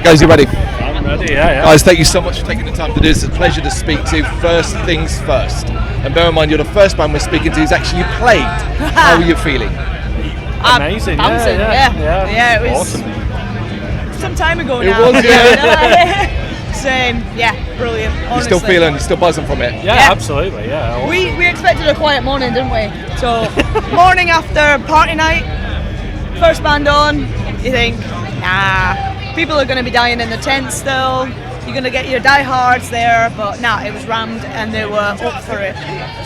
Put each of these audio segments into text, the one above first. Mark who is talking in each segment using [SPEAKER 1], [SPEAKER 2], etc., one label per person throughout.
[SPEAKER 1] Right, guys, you ready?
[SPEAKER 2] I'm ready, yeah.
[SPEAKER 1] Guys, thank you so much for taking the time to do this. It's a pleasure to speak to. First things first. And bear in mind, you're the first band we're speaking to who's actually played. How are you feeling?
[SPEAKER 2] Amazing,
[SPEAKER 3] bouncing, yeah. It was
[SPEAKER 1] Awesome.
[SPEAKER 3] some time ago
[SPEAKER 1] It
[SPEAKER 3] now.
[SPEAKER 1] was, yeah.
[SPEAKER 3] Same, brilliant. Honestly.
[SPEAKER 1] You're still feeling, you're still buzzing from it?
[SPEAKER 2] Yeah, absolutely, yeah. Awesome.
[SPEAKER 3] We expected a quiet morning, didn't we? So, morning after party night, first band on, you think, nah, people are going to be dying in the tent still. You're going to get your diehards there, but nah, it was rammed and they were up for it.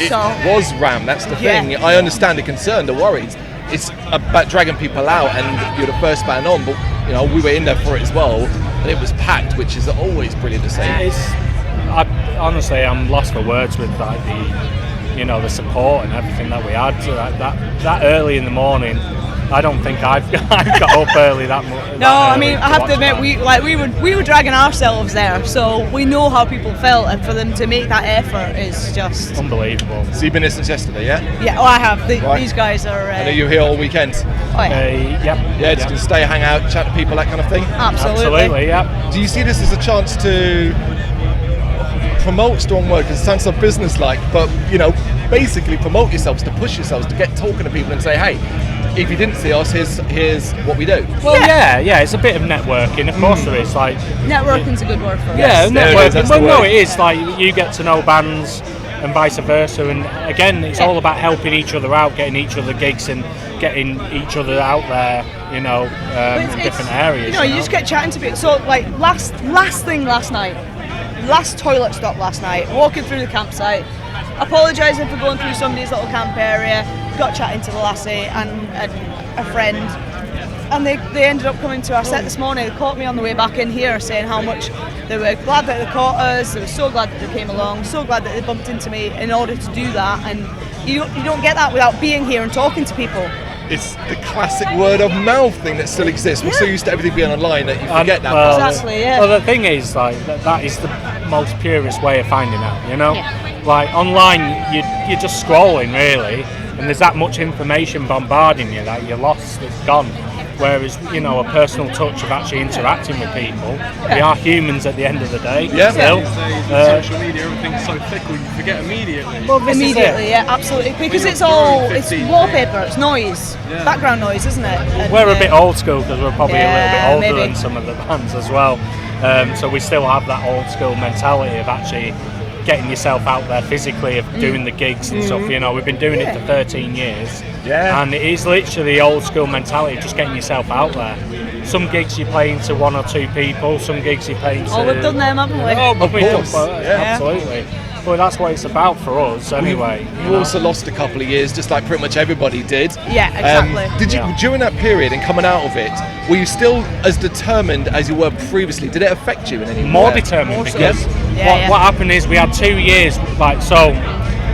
[SPEAKER 1] It was rammed, that's the thing. I understand the concern, the worries. It's about dragging people out, and you're the first band on, but you know we were in there for it as well, and it was packed, which is always brilliant to see.
[SPEAKER 2] Honestly, I'm lost for words with like the support and everything that we had. That early in the morning, I don't think I've got up early that much.
[SPEAKER 3] No, I mean I have to admit we were dragging ourselves there, so we know how people felt, and for them to make that effort is just
[SPEAKER 2] unbelievable.
[SPEAKER 1] So you've been here since yesterday, yeah?
[SPEAKER 3] Yeah, I have.
[SPEAKER 1] Right.
[SPEAKER 3] These guys are.
[SPEAKER 1] I know you're here all weekend.
[SPEAKER 3] Oh yeah.
[SPEAKER 1] Yeah, just gonna stay, hang out, chat to people, that kind of thing.
[SPEAKER 3] Absolutely.
[SPEAKER 2] Yeah.
[SPEAKER 1] Do you see this as a chance to promote strong word? Because it sounds so business-like, but you know, basically promote yourselves, to push yourselves, to get talking to people and say, hey, if you didn't see us, here's what we do.
[SPEAKER 2] Well, yeah, it's a bit of networking. Of course, there is. Like
[SPEAKER 3] networking's a good word for it.
[SPEAKER 2] Yeah, networking.
[SPEAKER 1] Well,
[SPEAKER 2] no, it is. Like you get to know bands and vice versa, and again, it's all about helping each other out, getting each other gigs, and getting each other out there. You know, in different areas.
[SPEAKER 3] You know, you just get chatting to people. So, like last thing last night, last toilet stop last night. Walking through the campsite, apologising for going through somebody's little camp area. Got chatting to the lassie and a friend, and they ended up coming to our set this morning. They caught me on the way back in here, saying how much they were glad that they caught us. They were so glad that they came along, so glad that they bumped into me in order to do that. And you don't get that without being here and talking to people.
[SPEAKER 1] It's the classic word of mouth thing that still exists. We're so used to everything being online that you forget that.
[SPEAKER 2] Well,
[SPEAKER 3] exactly. Yeah.
[SPEAKER 2] Well, the thing is, like that is the most purest way of finding out. You know,
[SPEAKER 3] Yeah.
[SPEAKER 2] like online, you're just scrolling really. And there's that much information bombarding you that you're lost, it's gone. Whereas, you know, a personal touch of actually interacting with people, we are humans at the end of the day.
[SPEAKER 1] Yeah.
[SPEAKER 2] Still.
[SPEAKER 4] Social media, everything's so fickle, you forget immediately.
[SPEAKER 2] Well,
[SPEAKER 3] Immediately, yeah, absolutely. Because it's wallpaper, it's noise, background noise, isn't it? And,
[SPEAKER 2] we're a bit old school because we're probably a little bit older
[SPEAKER 3] maybe.
[SPEAKER 2] than some of the bands as well. So we still have that old school mentality of actually getting yourself out there physically, of doing the gigs and stuff. You know, we've been doing it for 13 years, and it is literally the old school mentality, just getting yourself out there. Some gigs you're playing to one or two people, some gigs you're playing to...
[SPEAKER 3] Oh, we've done them, haven't we?
[SPEAKER 2] Oh, we've done,
[SPEAKER 1] Yeah.
[SPEAKER 2] absolutely. But that's what it's about for us anyway.
[SPEAKER 1] You also lost a couple of years, just like pretty much everybody did.
[SPEAKER 3] Yeah, exactly.
[SPEAKER 1] Did you, during that period and coming out of it, were you still as determined as you were previously? Did it affect you in any way?
[SPEAKER 2] More determined,
[SPEAKER 3] More so.
[SPEAKER 2] because
[SPEAKER 3] Yeah.
[SPEAKER 2] what happened is we had 2 years, like, so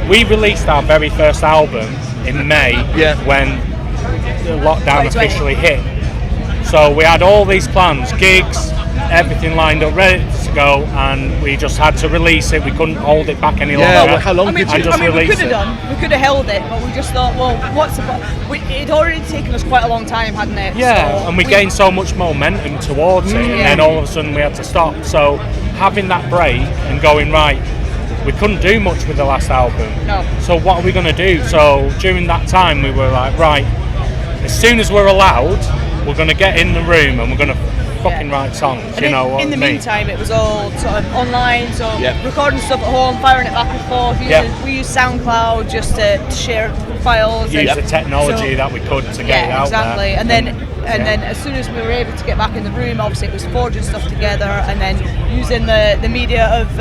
[SPEAKER 2] we released our very first album in May when the lockdown
[SPEAKER 3] 2020.
[SPEAKER 2] officially hit. So we had all these plans, gigs, everything lined up, ready to go, and we just had to release it. We couldn't hold it back any longer.
[SPEAKER 1] Well, how long did you?
[SPEAKER 2] just
[SPEAKER 3] we
[SPEAKER 2] release
[SPEAKER 3] could have
[SPEAKER 2] it.
[SPEAKER 3] done. We could have held it, but we just thought, well, what's the point? It'd already taken us quite a long time, hadn't it?
[SPEAKER 2] Yeah,
[SPEAKER 3] So
[SPEAKER 2] and we gained so much momentum towards it, and then all of a sudden we had to stop. So having that break and going, right, we couldn't do much with the last album.
[SPEAKER 3] No.
[SPEAKER 2] So what are we going to do? So during that time we were like, right, as soon as we're allowed, we're going to get in the room and we're going to fucking write songs,
[SPEAKER 3] And in the meantime, it was all sort of online, so recording stuff at home, firing it back and forth. We used SoundCloud just to share files.
[SPEAKER 2] Use the technology that we could to get it out
[SPEAKER 3] exactly.
[SPEAKER 2] there.
[SPEAKER 3] And then as soon as we were able to get back in the room, obviously it was forging stuff together, and then using the media of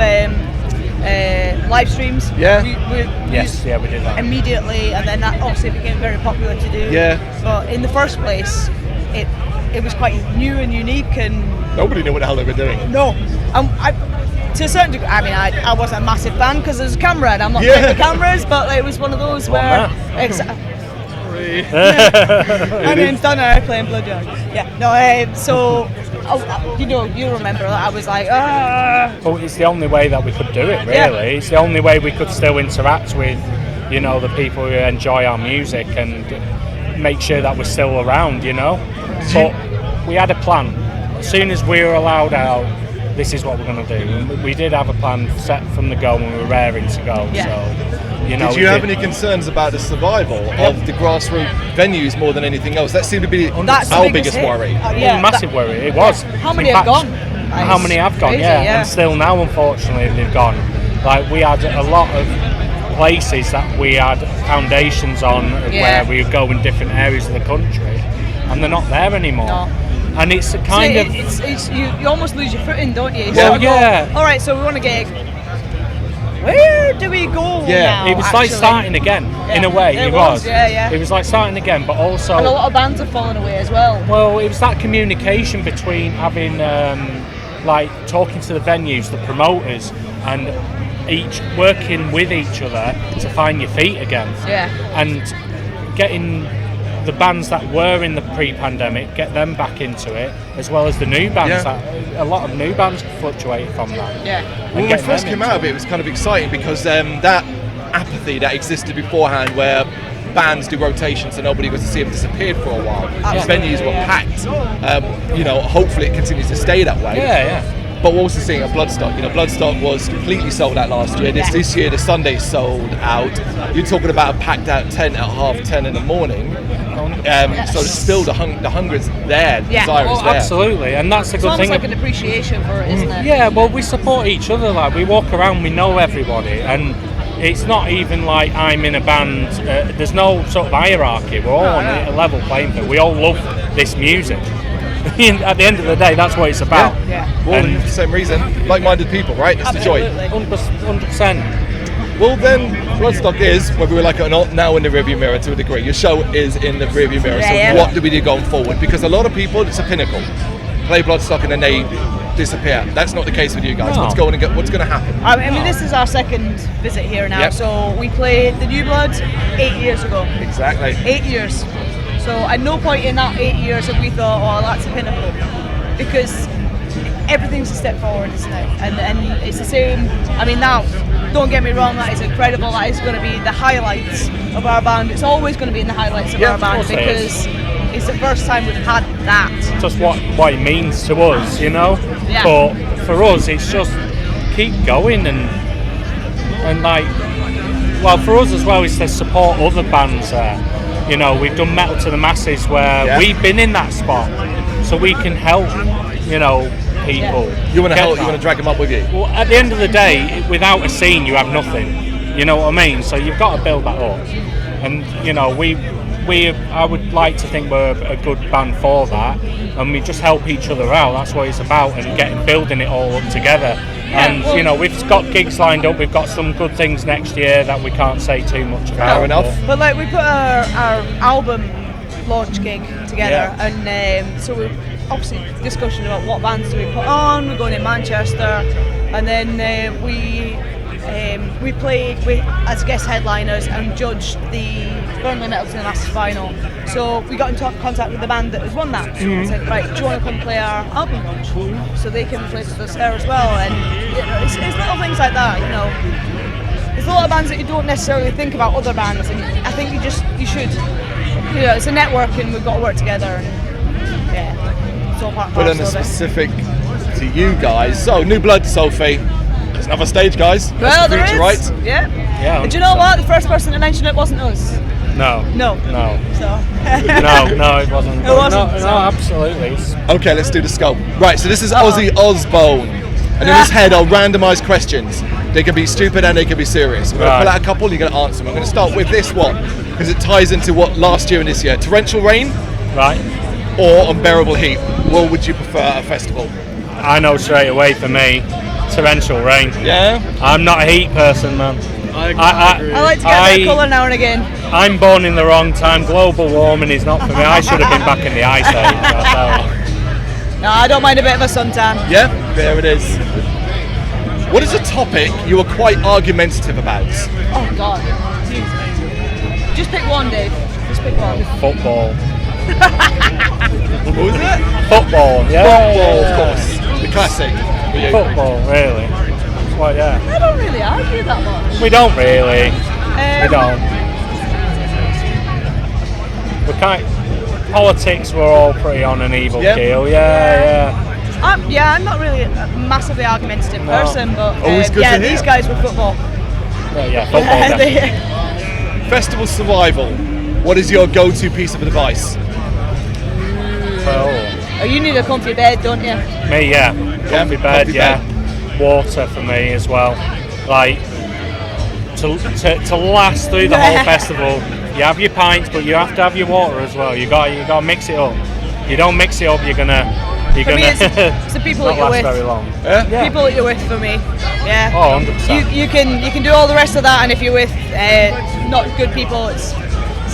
[SPEAKER 3] live streams.
[SPEAKER 1] Yeah.
[SPEAKER 3] We
[SPEAKER 2] did that
[SPEAKER 3] immediately, and then that obviously became very popular to do.
[SPEAKER 1] Yeah.
[SPEAKER 3] But in the first place, it was quite new and unique, and
[SPEAKER 1] Nobody knew what the hell they were doing.
[SPEAKER 3] no, to a certain degree. I mean, I wasn't a massive fan because there's a camera, and I'm not good with cameras. But it was one of those where. My name's Donna. I play in Bloodyard. Yeah, no. So, you remember that I was like,
[SPEAKER 2] Well, it's the only way that we could do it. Really, it's the only way we could still interact with, the people who enjoy our music and make sure that we're still around. But we had a plan. as soon as we were allowed out, this is what we're going to do. And we did have a plan set from the go when we were raring to go.
[SPEAKER 3] Yeah.
[SPEAKER 2] So, you know,
[SPEAKER 1] did you have any concerns about the survival of the grassroots venues more than anything else? That seemed to be
[SPEAKER 3] That's
[SPEAKER 1] our
[SPEAKER 3] the
[SPEAKER 1] biggest
[SPEAKER 3] hit.
[SPEAKER 1] worry.
[SPEAKER 2] Massive worry. It was.
[SPEAKER 3] How many
[SPEAKER 2] In
[SPEAKER 3] have
[SPEAKER 2] fact,
[SPEAKER 3] gone?
[SPEAKER 2] How many have gone?
[SPEAKER 3] Crazy,
[SPEAKER 2] Yeah, and still now, unfortunately, they've gone. Like, we had a lot of places that we had foundations on where we would go in different areas of the country, and they're not there anymore. No. And it's a kind of...
[SPEAKER 3] you almost lose your footing, don't you?
[SPEAKER 2] Well, yeah.
[SPEAKER 3] All right, so we want to get... Where do we go now,
[SPEAKER 2] it was
[SPEAKER 3] actually?
[SPEAKER 2] like starting again, in a way. It was.
[SPEAKER 3] Yeah.
[SPEAKER 2] It was like starting again, but also...
[SPEAKER 3] And a lot of bands have fallen away as well.
[SPEAKER 2] Well, it was that communication between having, like, talking to the venues, the promoters, and each working with each other to find your feet again.
[SPEAKER 3] Yeah.
[SPEAKER 2] And getting the bands that were in the pre-pandemic, get them back into it, as well as the new bands. A lot of new bands fluctuated from that.
[SPEAKER 3] Yeah.
[SPEAKER 1] When we first came out of it was kind of exciting because that apathy that existed beforehand, where bands do rotations so nobody goes to see them, disappeared for a while. Venues were packed. Hopefully it continues to stay that way.
[SPEAKER 2] Yeah.
[SPEAKER 1] But we're also seeing at Bloodstock. Bloodstock was completely sold out last year. This year the Sunday sold out. You're talking about a packed out tent at 10:30 in the morning. So still the hunger is there, the desire is there.
[SPEAKER 2] Absolutely, and that's the good thing.
[SPEAKER 3] It's almost like an appreciation for it, isn't it?
[SPEAKER 2] Yeah, well, we support each other. Like, we walk around, we know everybody, and it's not even like I'm in a band. There's no sort of hierarchy. We're all on a level playing field. We all love this music. At the end of the day, that's what it's about.
[SPEAKER 3] Yeah.
[SPEAKER 1] Well, for the same reason, like-minded people, right? It's the joy.
[SPEAKER 2] 100%.
[SPEAKER 1] Well, then, Bloodstock is, whether we like it or not, now in the rearview mirror to a degree. Your show is in the rearview mirror. What do we do going forward? Because a lot of people, it's a pinnacle. Play Bloodstock and then they disappear. That's not the case with you guys.
[SPEAKER 2] No.
[SPEAKER 1] What's going to happen?
[SPEAKER 3] I mean, this is our second visit here now.
[SPEAKER 1] Yep.
[SPEAKER 3] So we played the New Blood 8 years ago.
[SPEAKER 1] Exactly.
[SPEAKER 3] 8 years. So at no point in that 8 years have we thought, oh, that's a pinnacle. Because everything's a step forward, isn't it? And it's the same. I mean, now, don't get me wrong, that is incredible. That is going to be the highlights of our band. It's always going to be in the highlights of our band because it's the first time we've had that.
[SPEAKER 2] Just what it means to us, you know?
[SPEAKER 3] Yeah.
[SPEAKER 2] But for us, it's just keep going and like, well, for us as well, it's to support other bands there. You know, we've done Metal to the Masses where we've been in that spot, so we can help, people.
[SPEAKER 1] You want to help, you want to drag them up with you?
[SPEAKER 2] Well, at the end of the day, without a scene, you have nothing. You know what I mean? So you've got to build that up. And, I would like to think we're a good band for that, and we just help each other out. That's what it's about, and building it all up together. And we've got gigs lined up. We've got some good things next year that we can't say too much about.
[SPEAKER 1] Fair enough.
[SPEAKER 3] But like, we put our album launch gig together, and so we obviously discussion about what bands do we put on. We're going in Manchester, and then we played as guest headliners and judged the Burnley Metal to the Masses final. So we got in contact with the band that has won that. And said, right, do you want to come play our album launch? So they can play with us there as well. And it's little things like that. There's a lot of bands that you don't necessarily think about other bands, and I think you should. It's a network, and we've got to work together. And, it's all part
[SPEAKER 1] But on a specific to you guys, so New Blood, Sophie. There's another stage, guys.
[SPEAKER 3] Well, there is.
[SPEAKER 1] Right?
[SPEAKER 3] Yeah. And do you know what? The first person to mention it wasn't us.
[SPEAKER 2] No.
[SPEAKER 3] So.
[SPEAKER 2] No, it wasn't.
[SPEAKER 3] It wasn't.
[SPEAKER 2] No, absolutely.
[SPEAKER 1] Okay, let's do the scope. Right, so this is Ozzy Osbourne. And in his head are randomised questions. They can be stupid and they can be serious. We're going to pull out a couple, you're going to answer them. I'm going to start with this one, because it ties into what last year and this year. Torrential rain?
[SPEAKER 2] Right.
[SPEAKER 1] Or unbearable heat? What would you prefer at a festival?
[SPEAKER 2] I know straight away for me, torrential rain.
[SPEAKER 1] Yeah?
[SPEAKER 2] I'm not a heat person, man.
[SPEAKER 3] I like to get that colour now and again.
[SPEAKER 2] I'm born in the wrong time. Global warming is not for me. I should have been back in the ice age.
[SPEAKER 3] No, I don't mind a bit of a suntan.
[SPEAKER 1] Yeah, there it is. What is a topic you are quite argumentative about?
[SPEAKER 3] Oh God. Just pick one, Dave. Just pick one.
[SPEAKER 2] Football.
[SPEAKER 1] What was it?
[SPEAKER 2] Football, yeah.
[SPEAKER 1] Football, of course. The classic.
[SPEAKER 2] Football, really. Well, yeah.
[SPEAKER 3] I don't really argue that much.
[SPEAKER 2] We don't really. We don't. We can't. Politics, we're all pretty on an evil keel. Yeah.
[SPEAKER 3] I'm not really a massively argumentative person, but
[SPEAKER 1] Always good to hear.
[SPEAKER 3] these guys were football.
[SPEAKER 2] Yeah, football. definitely.
[SPEAKER 1] Festival survival. What is your go-to piece of advice?
[SPEAKER 3] Oh, you need a comfy bed, don't you?
[SPEAKER 2] Me, yeah. Comfy bed,
[SPEAKER 1] comfy
[SPEAKER 2] yeah. Water for me as well. Like, to last through the whole festival, you have your pints, but you have to have your water as well. You got to mix it up. You don't mix it up, you're gonna
[SPEAKER 3] For me, it's the people
[SPEAKER 2] not
[SPEAKER 3] that you're
[SPEAKER 2] last
[SPEAKER 3] with.
[SPEAKER 2] very long.
[SPEAKER 1] Yeah?
[SPEAKER 3] People that you're with for me. Yeah.
[SPEAKER 2] Oh, 100%.
[SPEAKER 3] You can do all the rest of that, and if you're with not good people, it's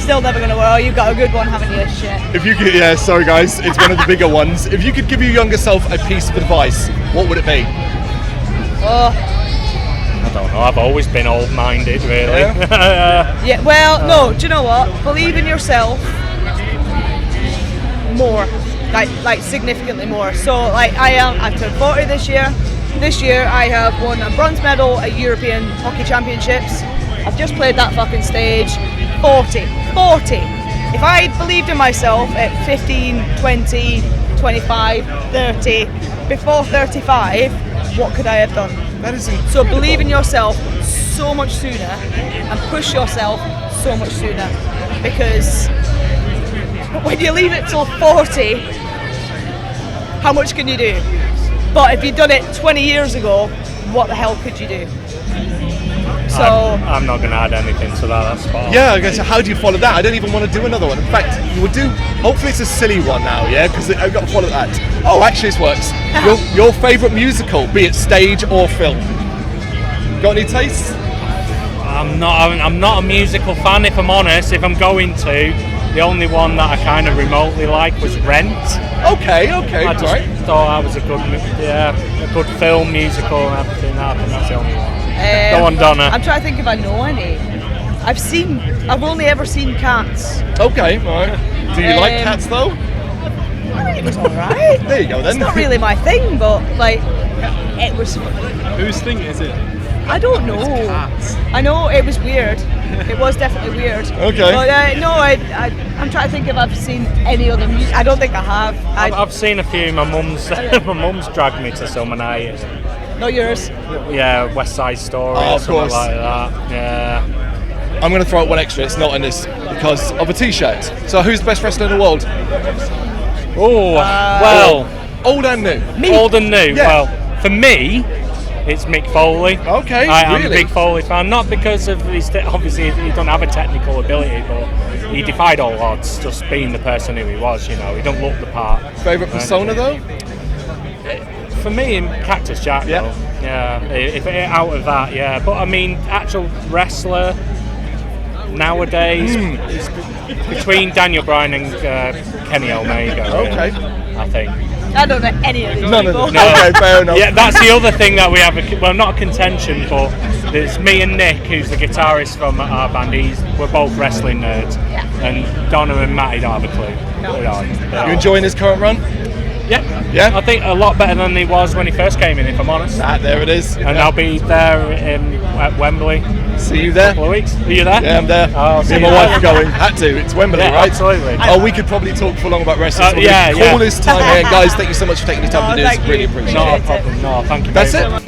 [SPEAKER 3] still never going to work. Oh, you've got a good one, haven't you? Shit.
[SPEAKER 1] If you could, sorry guys, it's one of the bigger ones. If you could give your younger self a piece of advice, what would it be?
[SPEAKER 3] Oh.
[SPEAKER 2] I don't know, I've always been old-minded, really.
[SPEAKER 3] Yeah, well, no, do you know what? Believe in yourself more. Like significantly more. So I'm turned 40 this year. This year I have won a bronze medal at European Hockey Championships. I've just played that fucking stage. 40. If I believed in myself at 15, 20, 25, 30, before 35, what could I have done?
[SPEAKER 1] That is
[SPEAKER 3] So believe in yourself so much sooner and push yourself so much sooner, because when you leave it till 40, how much can you do? But if you'd done it 20 years ago, what the hell could you do? So
[SPEAKER 2] I'm not going to add anything to that, that's fine.
[SPEAKER 1] Yeah, I guess, how do you follow that? I don't even want to do another one. In fact, you would do, hopefully it's a silly one now, yeah? Because I've got to follow that. Oh, actually this works. Your favourite musical, be it stage or film? Got any tastes?
[SPEAKER 2] I'm not a musical fan, if I'm honest. If I'm going to, the only one that I kind of remotely liked was Rent.
[SPEAKER 1] Okay,
[SPEAKER 2] I just
[SPEAKER 1] right.
[SPEAKER 2] thought that was a good film, musical and everything. I think that's the only one. Go on, Donna.
[SPEAKER 3] I'm trying to think if I know any. I've only ever seen Cats.
[SPEAKER 1] Okay, right. Do you like Cats though?
[SPEAKER 3] I mean, it was alright.
[SPEAKER 1] There you go then.
[SPEAKER 3] It's not really my thing, but like, it was.
[SPEAKER 4] Whose thing is it?
[SPEAKER 3] I don't know.
[SPEAKER 4] Cats.
[SPEAKER 3] I know it was weird. It was definitely weird.
[SPEAKER 1] Okay.
[SPEAKER 3] But no, I'm trying to think if I've seen any other music. I don't think I have.
[SPEAKER 2] I've seen a few. My mum's dragged me to some, and
[SPEAKER 3] Not yours.
[SPEAKER 2] yeah, West Side Story
[SPEAKER 1] Oh,
[SPEAKER 2] or
[SPEAKER 1] of
[SPEAKER 2] something
[SPEAKER 1] course.
[SPEAKER 2] like that. Yeah.
[SPEAKER 1] I'm going to throw out one extra, it's not in this, because of a t-shirt. So who's the best wrestler in the world?
[SPEAKER 2] Oh, well,
[SPEAKER 1] Old and new.
[SPEAKER 2] old and new.
[SPEAKER 1] Yeah.
[SPEAKER 2] Well, for me, it's Mick Foley.
[SPEAKER 1] Okay,
[SPEAKER 2] I'm a
[SPEAKER 1] really?
[SPEAKER 2] big Foley fan, not because of his obviously he don't have a technical ability, but he defied all odds, just being the person who he was. You know, he don't look the part.
[SPEAKER 1] Favourite persona though?
[SPEAKER 2] For me, Cactus Jack.
[SPEAKER 1] Yeah.
[SPEAKER 2] Though. Yeah. If out of that, yeah. But I mean, actual wrestler nowadays, it's between Daniel Bryan and Kenny Omega. Really,
[SPEAKER 1] Okay.
[SPEAKER 2] I think.
[SPEAKER 3] I don't know any of these
[SPEAKER 1] None of
[SPEAKER 3] people.
[SPEAKER 1] them. Okay, fair enough.
[SPEAKER 2] Yeah, that's the other thing that we have. Well, not a contention, but it's me and Nick, who's the guitarist from our band. We're both wrestling nerds, and Donna and Matty don't have a clue.
[SPEAKER 3] No.
[SPEAKER 2] They don't.
[SPEAKER 1] You enjoying his current run?
[SPEAKER 2] Yeah.
[SPEAKER 1] Yeah?
[SPEAKER 2] I think a lot better than he was when he first came in, if I'm honest.
[SPEAKER 1] There it is.
[SPEAKER 2] And I'll be there at Wembley.
[SPEAKER 1] See you there.
[SPEAKER 2] Couple of weeks. Are you there?
[SPEAKER 1] Yeah, I'm there.
[SPEAKER 2] Oh,
[SPEAKER 1] Me
[SPEAKER 2] see
[SPEAKER 1] and
[SPEAKER 2] you
[SPEAKER 1] my
[SPEAKER 2] there.
[SPEAKER 1] wife are going. Had to. It's Wembley,
[SPEAKER 2] Yeah,
[SPEAKER 1] right?
[SPEAKER 2] absolutely.
[SPEAKER 1] Oh, we could probably talk for long about wrestling. It's one of
[SPEAKER 2] yeah,
[SPEAKER 1] the
[SPEAKER 2] yeah.
[SPEAKER 1] coolest time here. Guys, thank you so much for taking the time to do this.
[SPEAKER 3] Thank
[SPEAKER 1] Really
[SPEAKER 3] you.
[SPEAKER 1] appreciate
[SPEAKER 2] Not
[SPEAKER 1] it.
[SPEAKER 2] a problem. No, thank you
[SPEAKER 1] That's
[SPEAKER 2] very
[SPEAKER 1] it.
[SPEAKER 2] much.